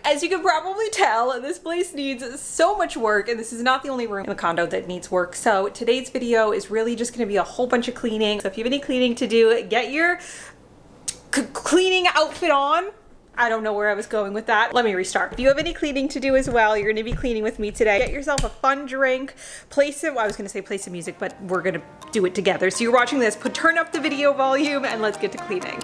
As you can probably tell, this place needs so much work, and this is not the only room in the condo that needs work. So today's video is really just gonna be a whole bunch of cleaning. So if you have any cleaning to do, get your cleaning outfit on. I don't know where I was going with that. Let me restart. If you have any cleaning to do as well, you're gonna be cleaning with me today. Get yourself a fun drink, play some, well, I was gonna say play some music, but we're gonna do it together. So you're watching this, turn up the video volume and let's get to cleaning.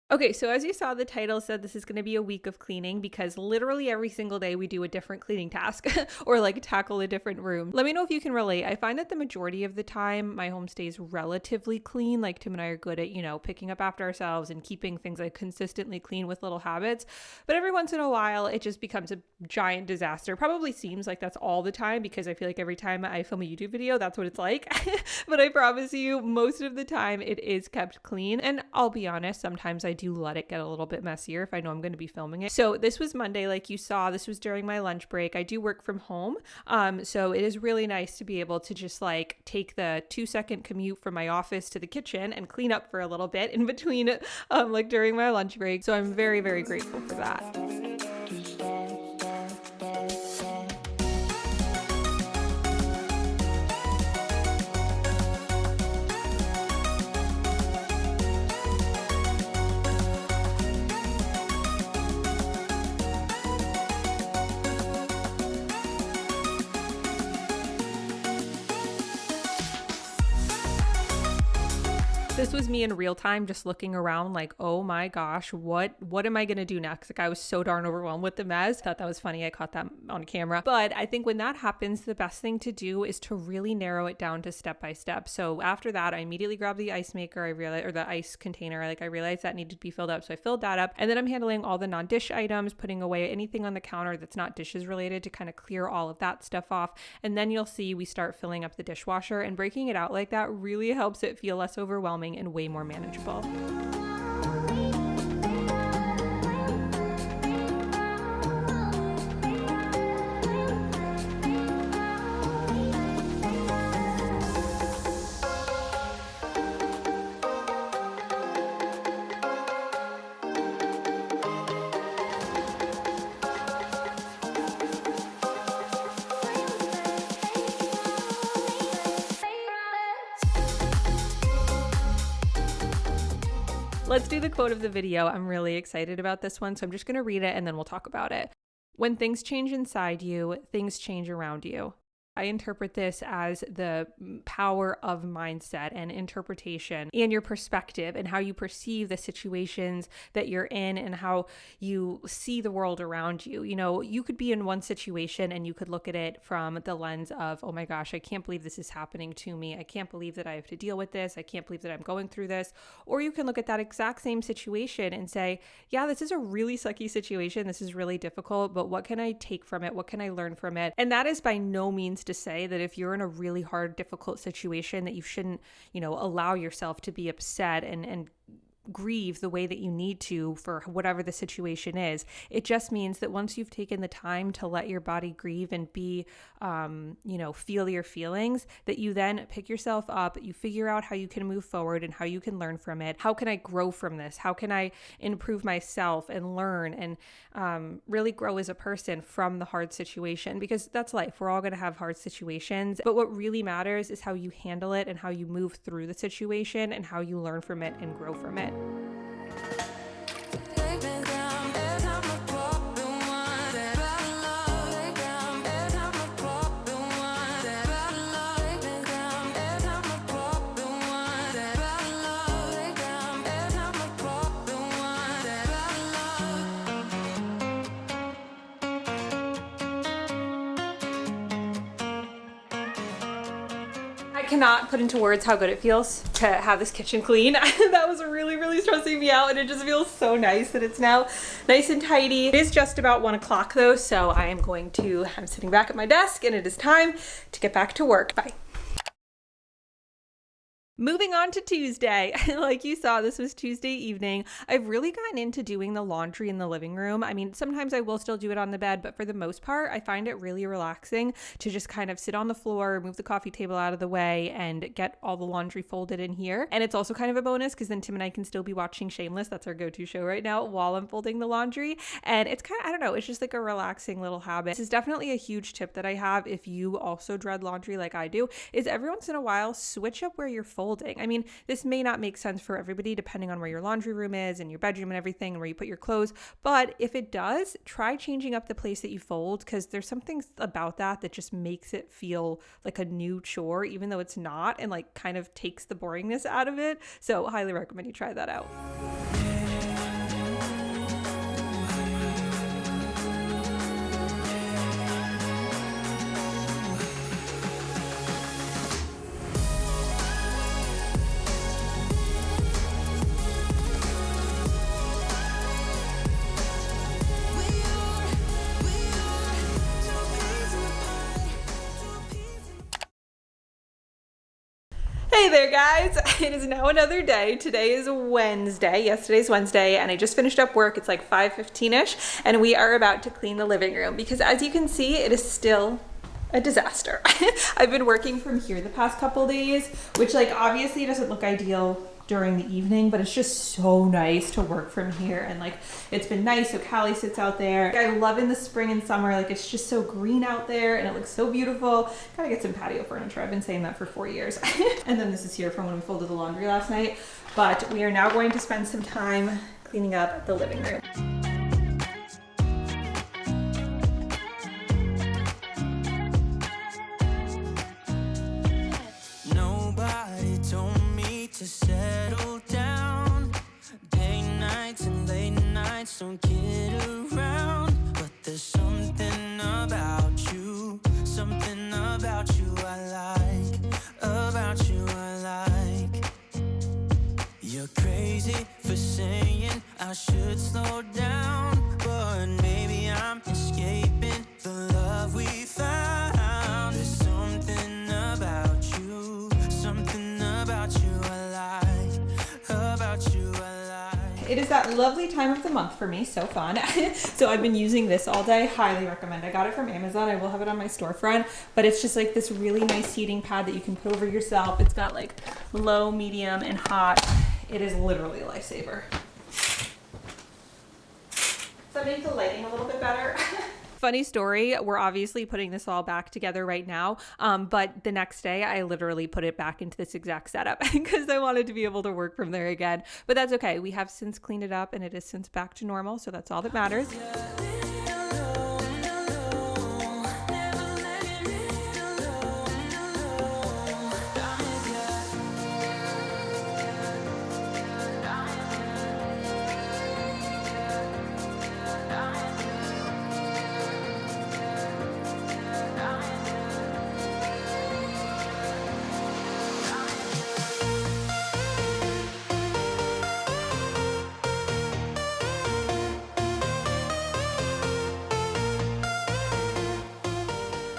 Okay, so as you saw, the title said this is going to be a week of cleaning because literally every single day we do a different cleaning task or like tackle a different room. Let me know if you can relate. I find that the majority of the time my home stays relatively clean. Like Tim and I are good at, you know, picking up after ourselves and keeping things like consistently clean with little habits. But every once in a while, it just becomes a giant disaster. Probably seems like that's all the time because I feel like every time I film a YouTube video, that's what it's like. But I promise you, most of the time it is kept clean. And I'll be honest, sometimes I do let it get a little bit messier if I know I'm going to be filming it. So this was Monday, like you saw. This was during my lunch break. I do work from home, so it is really nice to be able to just like take the 2-second commute from my office to the kitchen and clean up for a little bit in between like during my lunch break. So I'm very, very grateful for that. This was me in real time, just looking around like, oh my gosh, what am I going to do next? Like I was so darn overwhelmed with the mess. Thought that was funny. I caught that on camera. But I think when that happens, the best thing to do is to really narrow it down to step by step. So after that, I immediately grabbed the ice maker. I realized, or the ice container, like I realized that needed to be filled up. So I filled that up. And then I'm handling all the non-dish items, putting away anything on the counter that's not dishes related to kind of clear all of that stuff off. And then you'll see we start filling up the dishwasher, and breaking it out like that really helps it feel less overwhelming and way more manageable. Let's do the quote of the video. I'm really excited about this one, so I'm just going to read it and then we'll talk about it. When things change inside you, things change around you. I interpret this as the power of mindset and interpretation and your perspective and how you perceive the situations that you're in and how you see the world around you. You know, you could be in one situation and you could look at it from the lens of, oh my gosh, I can't believe this is happening to me. I can't believe that I have to deal with this. I can't believe that I'm going through this. Or you can look at that exact same situation and say, yeah, this is a really sucky situation. This is really difficult, but what can I take from it? What can I learn from it? And that is by no means to say that if you're in a really hard, difficult situation that you shouldn't, you know, allow yourself to be upset and grieve the way that you need to for whatever the situation is. It just means that once you've taken the time to let your body grieve and be, you know, feel your feelings, that you then pick yourself up, you figure out how you can move forward and how you can learn from it. How can I grow from this? How can I improve myself and learn and really grow as a person from the hard situation? Because that's life. We're all going to have hard situations. But what really matters is how you handle it and how you move through the situation and how you learn from it and grow from it. Cannot put into words how good it feels to have this kitchen clean. That was really stressing me out, and it just feels so nice that it's now nice and tidy. It is just about 1 o'clock though, so I'm sitting back at my desk and it is time to get back to work. Bye. Moving on to Tuesday. Like you saw, this was Tuesday evening. I've really gotten into doing the laundry in the living room. I mean, sometimes I will still do it on the bed, but for the most part, I find it really relaxing to just kind of sit on the floor, move the coffee table out of the way, and get all the laundry folded in here. And it's also kind of a bonus because then Tim and I can still be watching Shameless. That's our go-to show right now while I'm folding the laundry. And it's kind of, I don't know, it's just like a relaxing little habit. This is definitely a huge tip that I have if you also dread laundry like I do, is every once in a while, switch up where you're folding. I mean, this may not make sense for everybody depending on where your laundry room is and your bedroom and everything and where you put your clothes. But if it does, try changing up the place that you fold because there's something about that just makes it feel like a new chore, even though it's not, and like kind of takes the boringness out of it. So highly recommend you try that out. Hey there, guys. It is now another day. Today is Wednesday. Yesterday's Wednesday, and I just finished up work. It's like 5:15-ish, and we are about to clean the living room because, as you can see, it is still a disaster. I've been working from here the past couple days, which like obviously doesn't look ideal during the evening, but it's just so nice to work from here. And like, it's been nice. So Callie sits out there. I love in the spring and summer, like it's just so green out there and it looks so beautiful. Gotta get some patio furniture. I've been saying that for 4 years. And then this is here from when we folded the laundry last night. But we are now going to spend some time cleaning up the living room. Nobody told me to settle down. Day nights and late nights don't get around. But there's something about you I like, about you I like. You're crazy for saying I should slow down, but maybe I'm escaping the love we found. There's something about you I like, about you I like. It is that lovely time of the month for me, so fun. So I've been using this all day, highly recommend. I got it from Amazon, I will have it on my storefront, but it's just like this really nice heating pad that you can put over yourself. It's got like low, medium, and hot. It is literally a lifesaver. Does that make the lighting a little bit better? Funny story, we're obviously putting this all back together right now, but the next day I literally put it back into this exact setup because I wanted to be able to work from there again. But that's okay. We have since cleaned it up and it is since back to normal, so that's all that matters.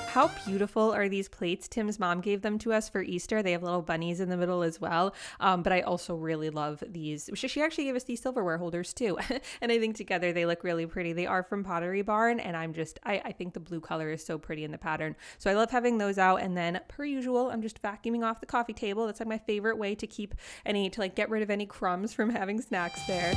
How beautiful are these plates? Tim's mom gave them to us for Easter. They have little bunnies in the middle as well. But I also really love these. She actually gave us these silverware holders too. And I think together they look really pretty. They are from Pottery Barn. And I think the blue color is so pretty in the pattern. So I love having those out. And then per usual, I'm just vacuuming off the coffee table. That's like my favorite way to get rid of any crumbs from having snacks there.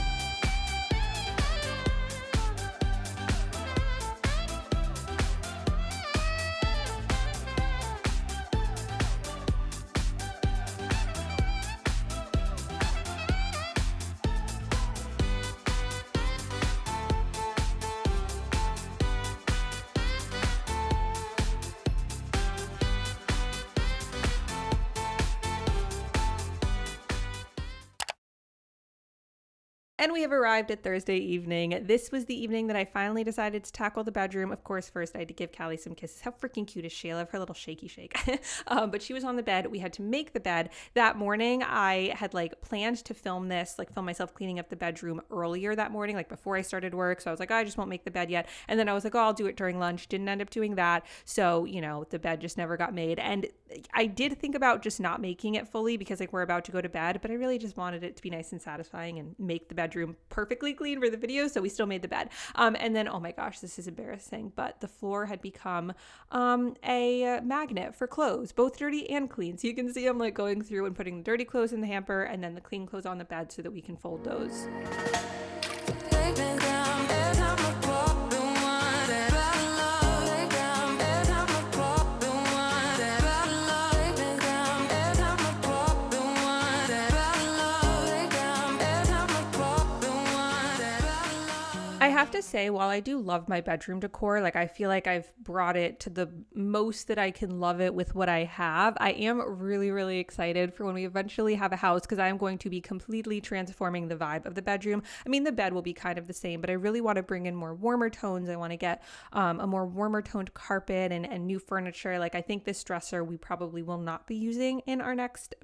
And we have arrived at Thursday evening. This was the evening that I finally decided to tackle the bedroom. Of course, first I had to give Callie some kisses. How freaking cute is she? I love her little shaky shake. But she was on the bed. We had to make the bed. That morning, I had like planned to film this, like film myself cleaning up the bedroom earlier that morning, like before I started work. So I was like, oh, I just won't make the bed yet. And then I was like, oh, I'll do it during lunch. Didn't end up doing that. So, you know, the bed just never got made. And I did think about just not making it fully because like we're about to go to bed, but I really just wanted it to be nice and satisfying and make the bedroom perfectly clean for the video, so we still made the bed. And then, oh my gosh, this is embarrassing, but the floor had become a magnet for clothes, both dirty and clean. So you can see I'm like going through and putting the dirty clothes in the hamper and then the clean clothes on the bed so that we can fold those. I have to say, while I do love my bedroom decor, like I feel like I've brought it to the most that I can love it with what I have, I am really, really excited for when we eventually have a house because I am going to be completely transforming the vibe of the bedroom. I mean, the bed will be kind of the same, but I really want to bring in more warmer tones. I want to get a more warmer toned carpet and new furniture. Like I think this dresser we probably will not be using in our next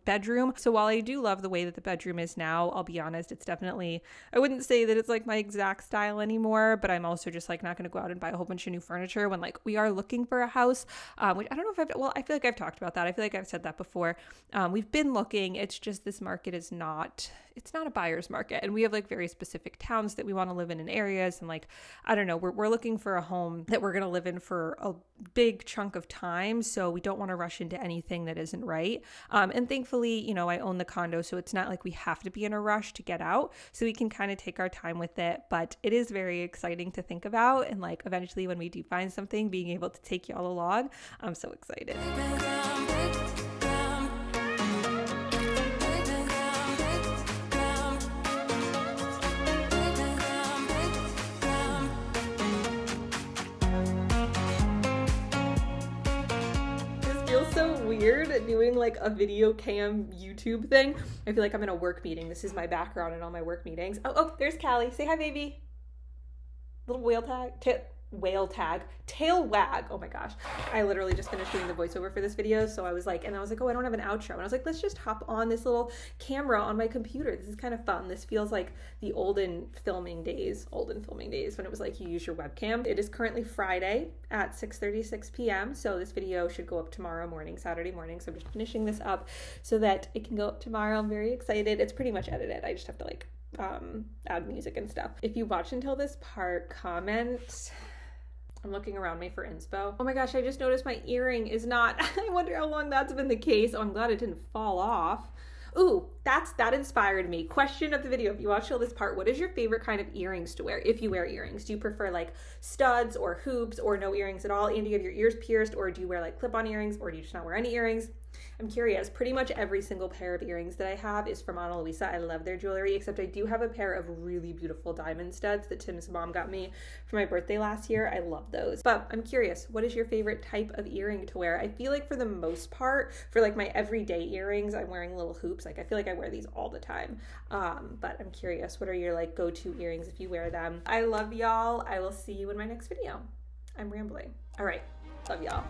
bedroom. So while I do love the way that the bedroom is now, I'll be honest, it's definitely, I wouldn't say that it's like my exact style anymore, but I'm also just like not going to go out and buy a whole bunch of new furniture when like we are looking for a house, which I don't know if I feel like I've talked about that. I feel like I've said that before. We've been looking, it's just this market is not, it's not a buyer's market, and we have like very specific towns that we want to live in areas, and like I don't know, we're looking for a home that we're going to live in for a big chunk of time, so we don't want to rush into anything that isn't right. And thankfully, you know, I own the condo, so it's not like we have to be in a rush to get out, so we can kind of take our time with it. But it is very exciting to think about, and like eventually when we do find something, being able to take y'all along. I'm so excited. So weird doing like a video cam YouTube thing. I feel like I'm in a work meeting. This is my background in all my work meetings. Oh, there's Callie. Say hi, baby. Little tail wag. Oh my gosh. I literally just finished doing the voiceover for this video. So I was like, oh, I don't have an outro. And I was like, let's just hop on this little camera on my computer. This is kind of fun. This feels like the olden filming days when it was like you use your webcam. It is currently Friday at 6:36 p.m. So this video should go up tomorrow morning, Saturday morning. So I'm just finishing this up so that it can go up tomorrow. I'm very excited. It's pretty much edited. I just have to like add music and stuff. If you watch until this part, comment. I'm looking around me for inspo. Oh my gosh, I just noticed my earring is not, I wonder how long that's been the case. Oh, I'm glad it didn't fall off. Ooh, that inspired me. Question of the video, if you watch till this part, what is your favorite kind of earrings to wear if you wear earrings? Do you prefer like studs or hoops or no earrings at all? And do you have your ears pierced, or do you wear like clip-on earrings, or do you just not wear any earrings? I'm curious. Pretty much every single pair of earrings that I have is from Ana Luisa. I love their jewelry, except I do have a pair of really beautiful diamond studs that Tim's mom got me for my birthday last year. I love those. But I'm curious, what is your favorite type of earring to wear? I feel like for the most part, for like my everyday earrings, I'm wearing little hoops. Like I feel like I wear these all the time. But I'm curious, what are your like go-to earrings if you wear them? I love y'all. I will see you in my next video. I'm rambling. All right. Love y'all.